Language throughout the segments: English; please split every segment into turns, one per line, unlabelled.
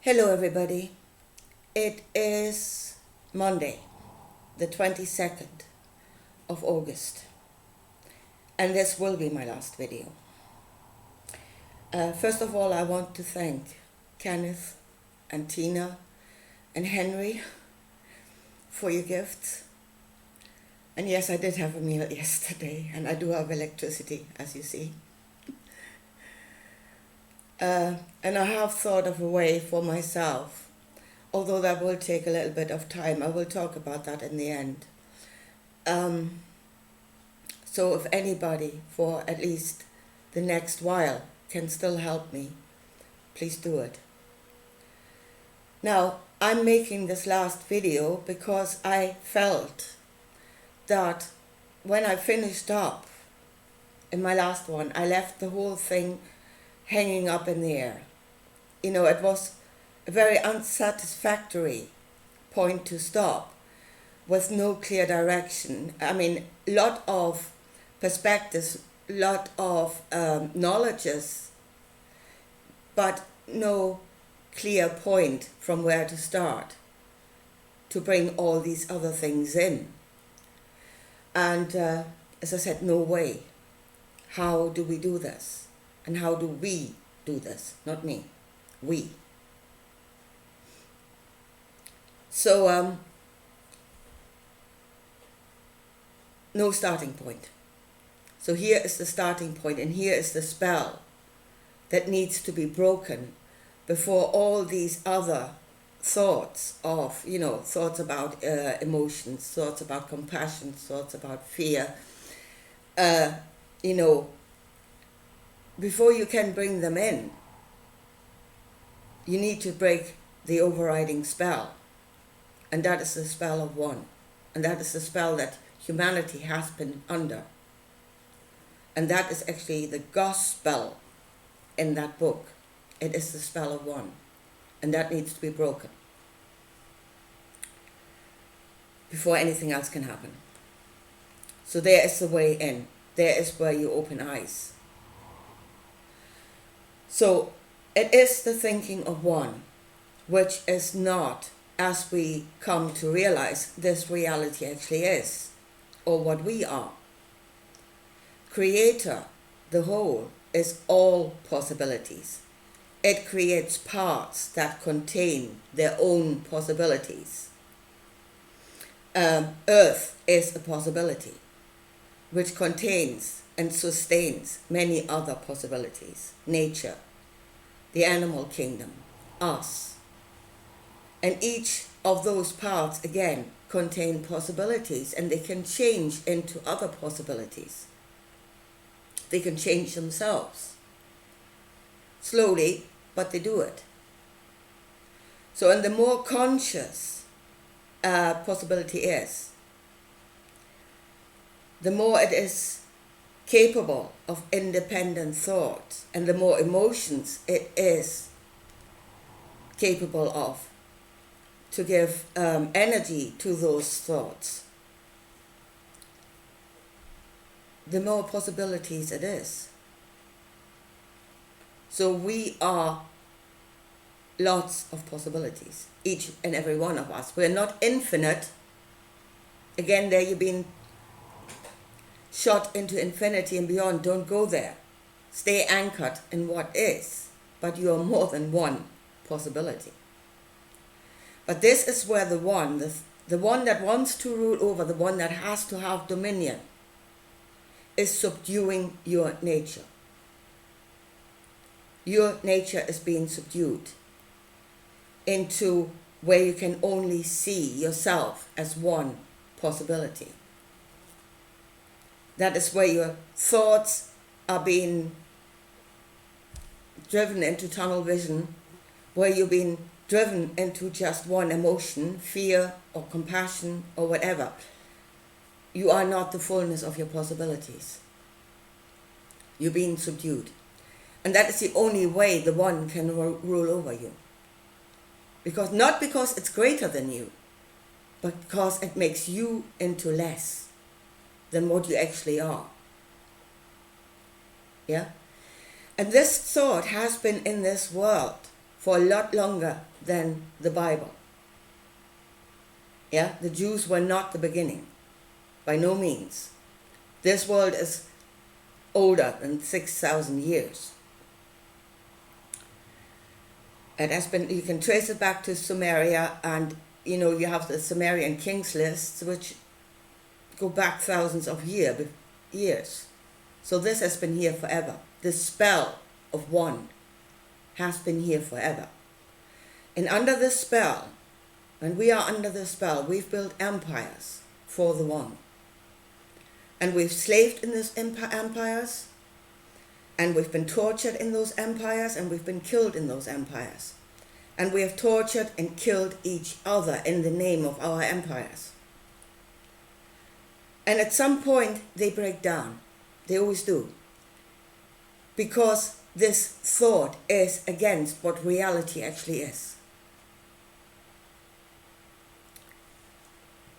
Hello, everybody. It is Monday, the 22nd of August, and this will be my last video. First of all, I want to thank Kenneth and Tina and Henry for your gifts. And yes, I did have a meal yesterday, and I do have electricity, as you see. And I have thought of a way for myself, although that will take a little bit of time. I will talk about that in the end. So if anybody, for at least the next while, can still help me, please do it. Now, I'm making this last video because I felt that when I finished up in my last one, I left the whole thing hanging up in the air. You know, it was a very unsatisfactory point to stop with no clear direction. I mean, a lot of perspectives, a lot of knowledges, but no clear point from where to start to bring all these other things in. And as I said, no way. How do we do this? And how do we do this? Not me, we. So, no starting point. So here is the starting point, and here is the spell that needs to be broken before all these other thoughts of, thoughts about emotions, thoughts about compassion, thoughts about fear, before you can bring them in, you need to break the overriding spell. And that is the spell of one. And that is the spell that humanity has been under. And that is actually the gospel in that book. It is the spell of one. And that needs to be broken before anything else can happen. So there is the way in. There is where you open eyes. So it is the thinking of one, which is not, as we come to realize, this reality actually is, or what we are. Creator, the whole, is all possibilities. It creates parts that contain their own possibilities. Earth is a possibility, which contains and sustains many other possibilities. Nature, the animal kingdom, us. And each of those parts, again, contain possibilities, and they can change into other possibilities. They can change themselves. Slowly, but they do it. So, and the more conscious possibility is, the more it is capable of independent thought, and the more emotions it is capable of to give energy to those thoughts, the more possibilities it is. So we are lots of possibilities, each and every one of us. We're not infinite. Again, there you've been shot into infinity and beyond. Don't go there. Stay anchored in what is, but you are more than one possibility. But this is where the one that wants to rule over, the one that has to have dominion, is subduing your nature. Your nature is being subdued into where you can only see yourself as one possibility. That is where your thoughts are being driven into tunnel vision, where you're being driven into just one emotion, fear or compassion or whatever. You are not the fullness of your possibilities. You're being subdued. And that is the only way the one can rule over you. Not because it's greater than you, but because it makes you into less than what you actually are. Yeah? And this thought has been in this world for a lot longer than the Bible. Yeah, the Jews were not the beginning, by no means. This world is older than 6,000 years. It has been, you can trace it back to Sumeria, and you have the Sumerian kings lists, which go back thousands of years. So this has been here forever. The spell of one has been here forever. And under this spell, when we are under the spell, we've built empires for the one. And we've slaved in those empires, and we've been tortured in those empires, and we've been killed in those empires. And we have tortured and killed each other in the name of our empires. And at some point, they break down. They always do. Because this thought is against what reality actually is.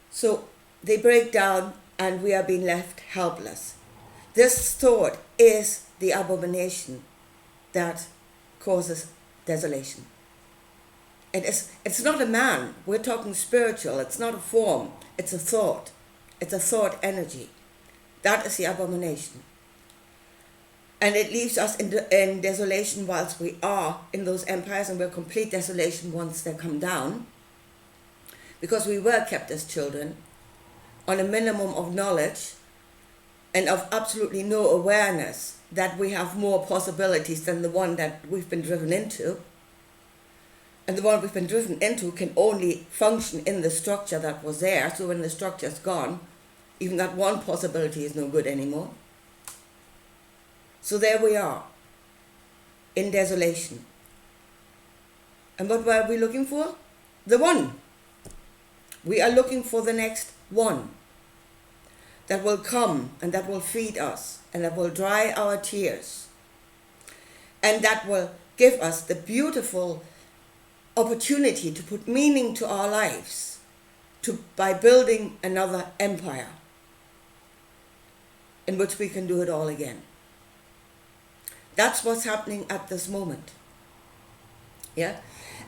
So they break down, and we are being left helpless. This thought is the abomination that causes desolation. It's not a man. We're talking spiritual. It's not a form. It's a thought. It's a thought energy. That is the abomination. And it leaves us in desolation whilst we are in those empires, and we're complete desolation once they come down. Because we were kept as children on a minimum of knowledge and of absolutely no awareness that we have more possibilities than the one that we've been driven into. And the one we've been driven into can only function in the structure that was there. So when the structure's gone, even that one possibility is no good anymore. So there we are, in desolation. And what were we looking for? The one. We are looking for the next one that will come and that will feed us and that will dry our tears and that will give us the beautiful opportunity to put meaning to our lives by building another empire in which we can do it all again. That's what's happening at this moment. Yeah?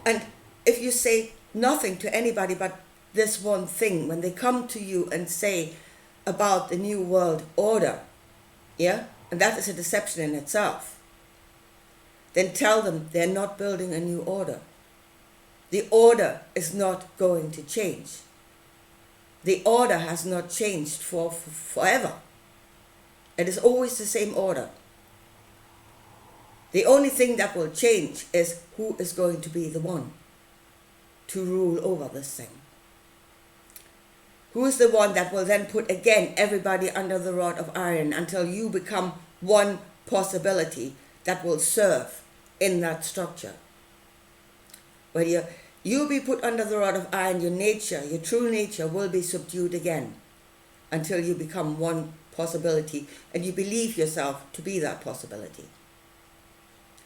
And if you say nothing to anybody but this one thing, when they come to you and say about the new world order, yeah, and that is a deception in itself, then tell them they're not building a new order. The order is not going to change. The order has not changed for forever. It is always the same order. The only thing that will change is who is going to be the one to rule over this thing. Who is the one that will then put again everybody under the rod of iron until you become one possibility that will serve in that structure? Where you be put under the rod of iron, your nature, your true nature will be subdued again until you become one possibility and you believe yourself to be that possibility.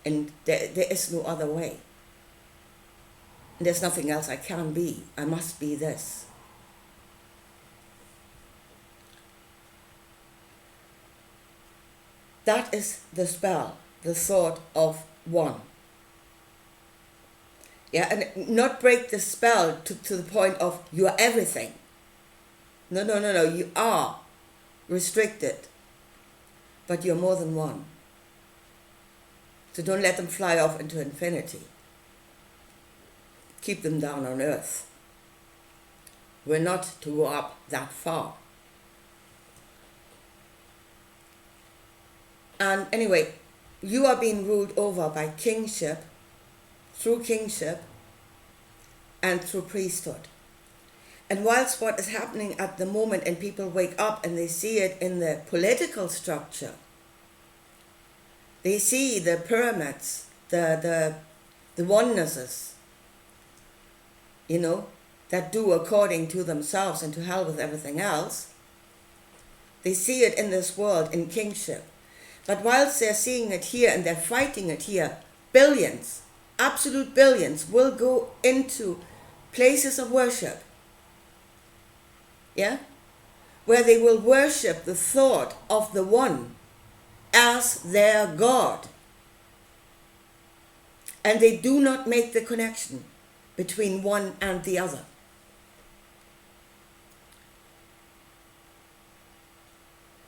And there is no other way. And there's nothing else I can be. I must be this. That is the spell, the thought of one. Yeah, and not break the spell to the point of you are everything. No. You are restricted, but you're more than one. So don't let them fly off into infinity. Keep them down on earth. We're not to go up that far. And anyway, you are being ruled over by kingship, through kingship, and through priesthood. And whilst what is happening at the moment, and people wake up and they see it in the political structure, they see the pyramids, the onenesses, that do according to themselves and to hell with everything else. They see it in this world in kingship. But whilst they're seeing it here and they're fighting it here, billions, absolute billions, will go into places of worship. Yeah? Where they will worship the thought of the one as their God. and they do not make the connection between one and the other.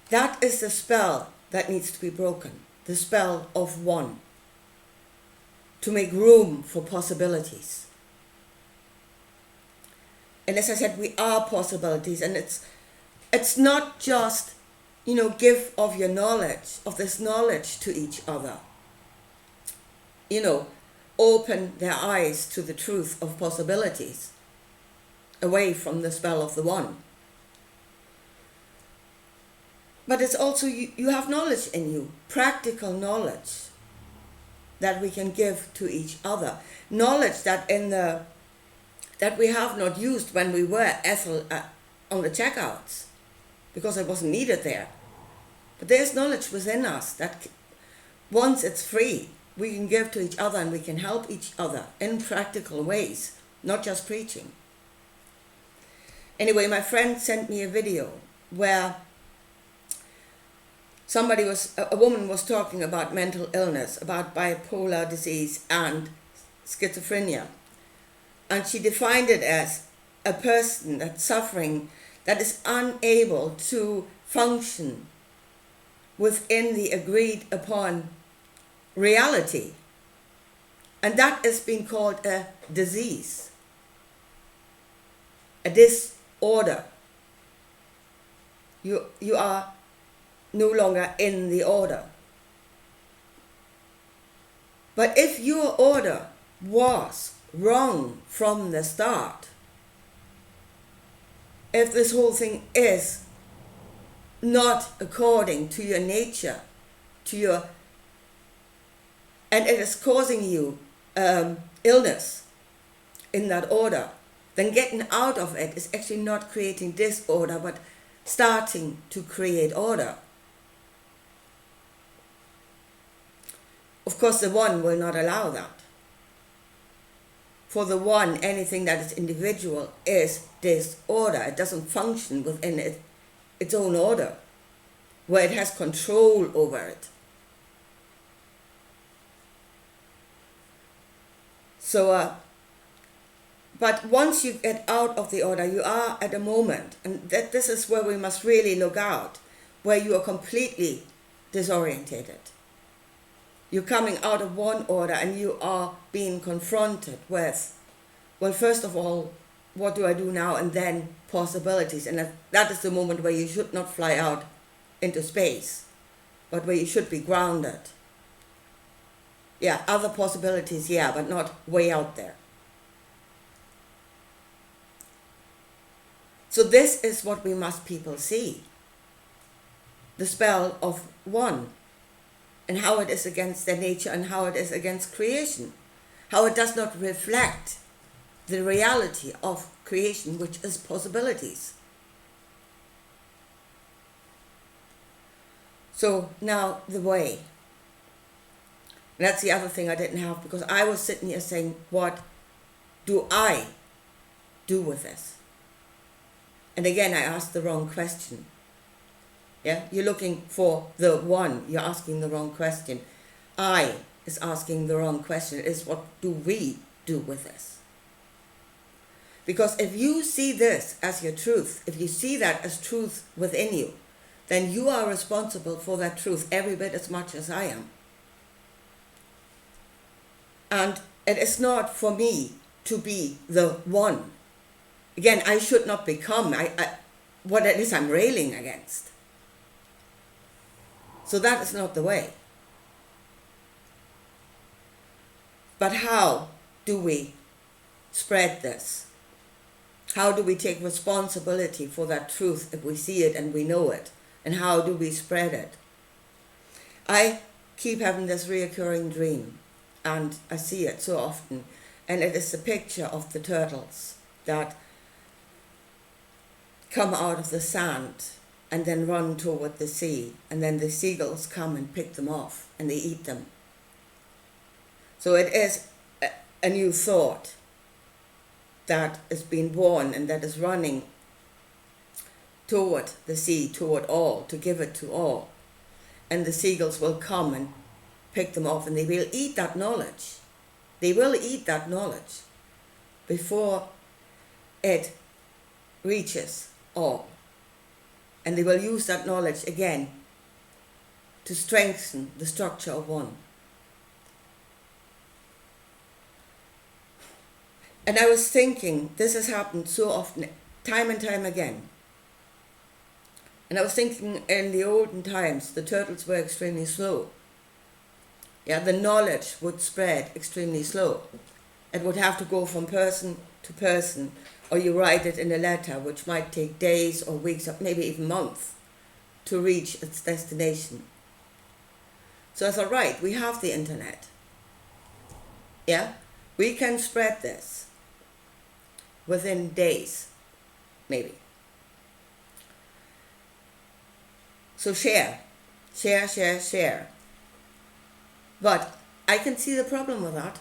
That is the spell that needs to be broken, the spell of one, to make room for possibilities. And as I said, we are possibilities, and it's not just, give of your knowledge, of this knowledge to each other. Open their eyes to the truth of possibilities, away from the spell of the one. But it's also, you have knowledge in you, practical knowledge that we can give to each other. Knowledge that that we have not used when we were Ethel on the checkouts, because it wasn't needed there. But there's knowledge within us that once it's free, we can give to each other and we can help each other in practical ways, not just preaching. Anyway, my friend sent me a video where a woman was talking about mental illness, about bipolar disease and schizophrenia. And she defined it as a person that's suffering, that is unable to function within the agreed upon reality. And that is being called a disease, a disorder. You are no longer in the order. But if your order was wrong from the start, if this whole thing is not according to your nature, and it is causing you illness in that order, then getting out of it is actually not creating disorder, but starting to create order. Of course, the one will not allow that. For the one, anything that is individual is disorder. It doesn't function within its own order, where it has control over it. So, but once you get out of the order, you are at a moment, and this is where we must really look out, where you are completely disorientated. You're coming out of one order and you are being confronted with, well, first of all, what do I do now? And then possibilities. And that is the moment where you should not fly out into space, but where you should be grounded. Yeah, other possibilities, yeah, but not way out there. So this is what we must people see. The spell of one, and how it is against their nature and how it is against creation. How it does not reflect the reality of creation, which is possibilities. So now the way. And that's the other thing I didn't have, because I was sitting here saying, what do I do with this? And again, I asked the wrong question. Yeah, you're looking for the one, you're asking the wrong question. I is asking the wrong question. It is, what do we do with this? Because if you see this as your truth, if you see that as truth within you, then you are responsible for that truth every bit as much as I am. And it is not for me to be the one. Again, I should not become what it is I'm railing against. So that is not the way. But how do we spread this? How do we take responsibility for that truth if we see it and we know it? And how do we spread it? I keep having this reoccurring dream, and I see it so often, and it is the picture of the turtles that come out of the sand and then run toward the sea, and then the seagulls come and pick them off and they eat them. So it is a new thought that is being born and that is running toward the sea, toward all, to give it to all. And the seagulls will come and pick them off, and they will eat that knowledge. They will eat that knowledge before it reaches all. And they will use that knowledge again to strengthen the structure of one. And I was thinking, this has happened so often, time and time again. And I was thinking, in the olden times, the turtles were extremely slow. Yeah, the knowledge would spread extremely slow. It would have to go from person to person, or you write it in a letter, which might take days or weeks or maybe even months to reach its destination. So I thought, right, we have the internet. Yeah, we can spread this within days, maybe. So share. But I can see the problem with that.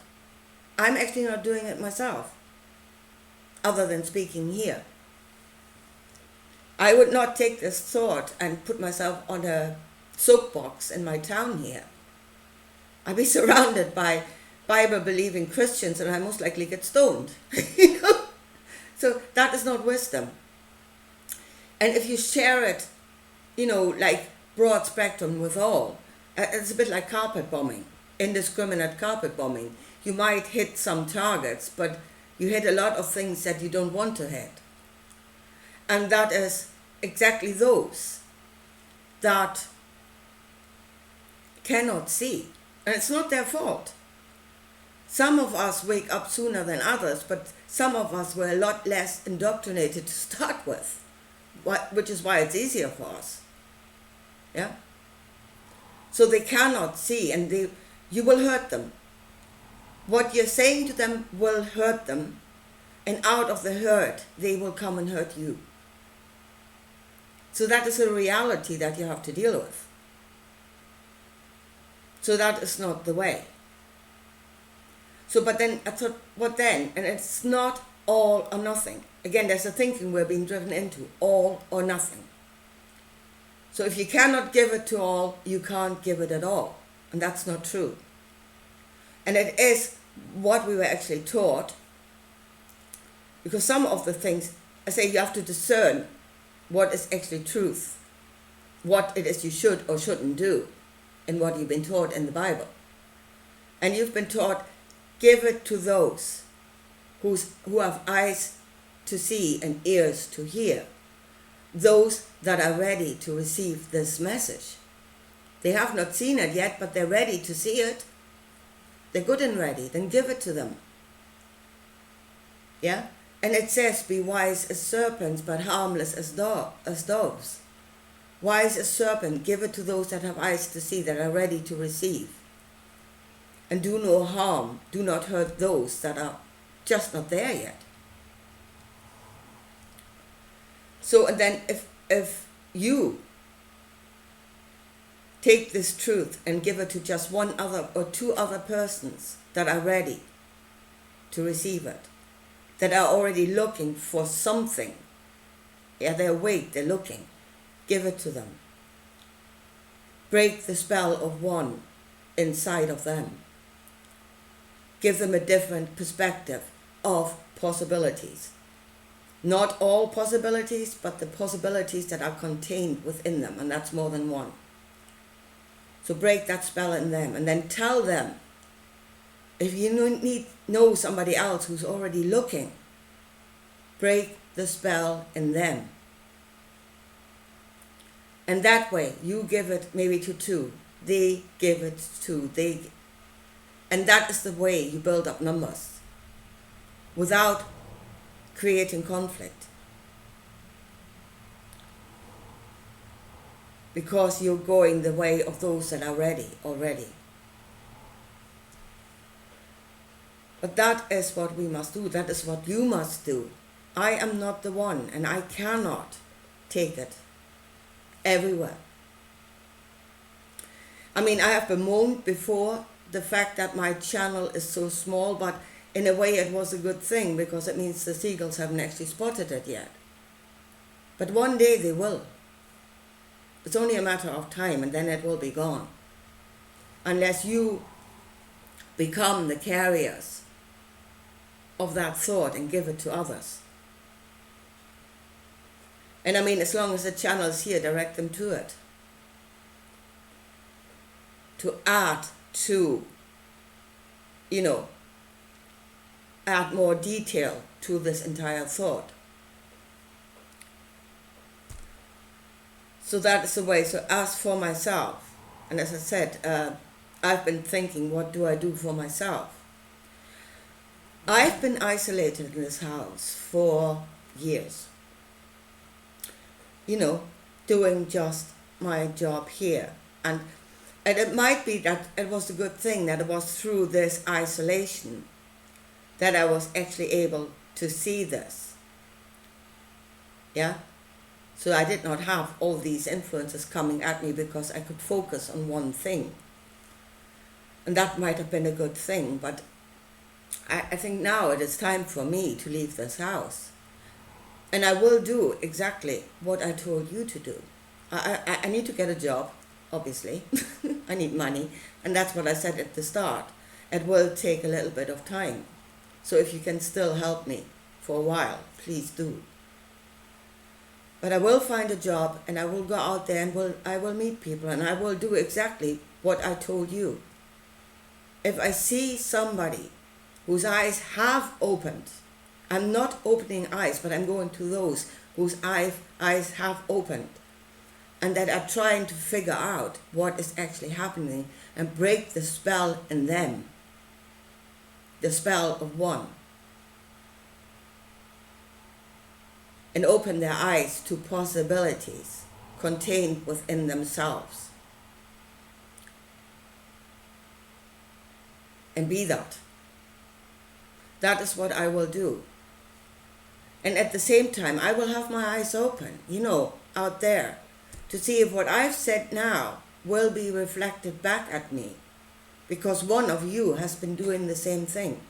I'm actually not doing it myself, other than speaking here. I would not take this thought and put myself on a soapbox in my town here. I'd be surrounded by Bible-believing Christians and I most likely get stoned. You know? So that is not wisdom. And if you share it, you know, like broad spectrum with all, it's a bit like carpet bombing, indiscriminate carpet bombing. You might hit some targets, but you hit a lot of things that you don't want to hit. And that is exactly those that cannot see. And it's not their fault. Some of us wake up sooner than others, but some of us were a lot less indoctrinated to start with, which is why it's easier for us. Yeah? So they cannot see, and you will hurt them. What you're saying to them will hurt them, and out of the hurt, they will come and hurt you. So that is a reality that you have to deal with. So that is not the way. So, but then I thought, what then? And it's not all or nothing. Again, there's a thinking we're being driven into, all or nothing. So if you cannot give it to all, you can't give it at all. And that's not true. And it is what we were actually taught. Because some of the things, I say you have to discern what is actually truth, what it is you should or shouldn't do, and what you've been taught in the Bible. And you've been taught, give it to those who have eyes to see and ears to hear, those that are ready to receive this message. They have not seen it yet, but they're ready to see it. They're good and ready, then give it to them. Yeah? And it says, be wise as serpents, but harmless as doves. Wise as serpent, give it to those that have eyes to see, that are ready to receive. And do no harm, do not hurt those that are just not there yet. So, and then if you take this truth and give it to just one other or two other persons that are ready to receive it, that are already looking for something, yeah, they're awake, they're looking, give it to them. Break the spell of one inside of them. Give them a different perspective of possibilities. Not all possibilities, but the possibilities that are contained within them, and that's more than one. So break that spell in them, and then tell them, if you know somebody else who's already looking, break the spell in them. And that way, you give it maybe to two, they give it to, and that is the way you build up numbers, without creating conflict. Because you're going the way of those that are ready already. But that is what we must do. That is what you must do. I am not the one, and I cannot take it everywhere. I mean, I have bemoaned before the fact that my channel is so small, but in a way it was a good thing, because it means the seagulls haven't actually spotted it yet. But one day they will. It's only a matter of time, and then it will be gone. Unless you become the carriers of that thought and give it to others. And I mean, as long as the channel's here, direct them to it. To add to, add more detail to this entire thought. So that is the way. So as for myself, and as I said, I've been thinking, what do I do for myself? I've been isolated in this house for years. Doing just my job here. And it might be that it was a good thing that it was through this isolation that I was actually able to see this. Yeah? So I did not have all these influences coming at me because I could focus on one thing. And that might have been a good thing, but I think now it is time for me to leave this house. And I will do exactly what I told you to do. I need to get a job, obviously. I need money. And that's what I said at the start. It will take a little bit of time. So if you can still help me for a while, please do. But I will find a job, and I will go out there and I will meet people, and I will do exactly what I told you. If I see somebody whose eyes have opened, I'm not opening eyes, but I'm going to those whose eyes have opened and that are trying to figure out what is actually happening and break the spell in them, the spell of one, and open their eyes to possibilities contained within themselves. And be that. That is what I will do. And at the same time, I will have my eyes open, out there, to see if what I've said now will be reflected back at me. Because one of you has been doing the same thing.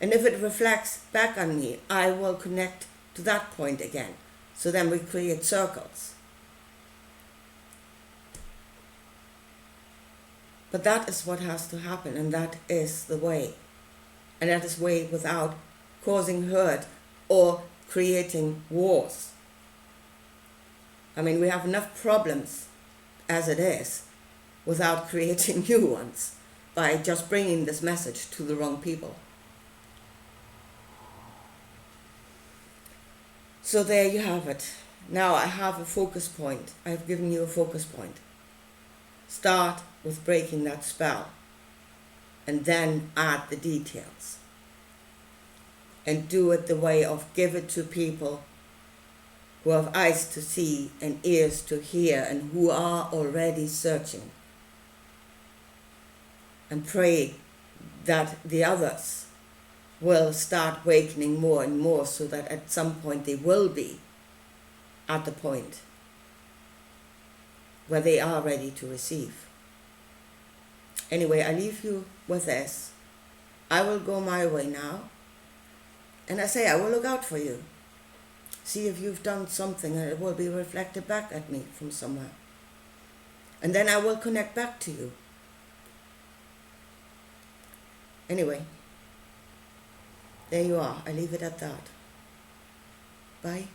And if it reflects back on me, I will connect to that point again. So then we create circles. But that is what has to happen, and that is the way. And that is way without causing hurt or creating wars. I mean, we have enough problems as it is without creating new ones by just bringing this message to the wrong people. So there you have it. Now I have a focus point. I've given you a focus point. Start with breaking that spell and then add the details. And do it the way of give it to people who have eyes to see and ears to hear and who are already searching. And pray that the others will start awakening more and more so that at some point they will be at the point where they are ready to receive. Anyway, I leave you with this. I will go my way now. And I say, I will look out for you. See if you've done something and it will be reflected back at me from somewhere. And then I will connect back to you. Anyway, there you are. I leave it at that. Bye.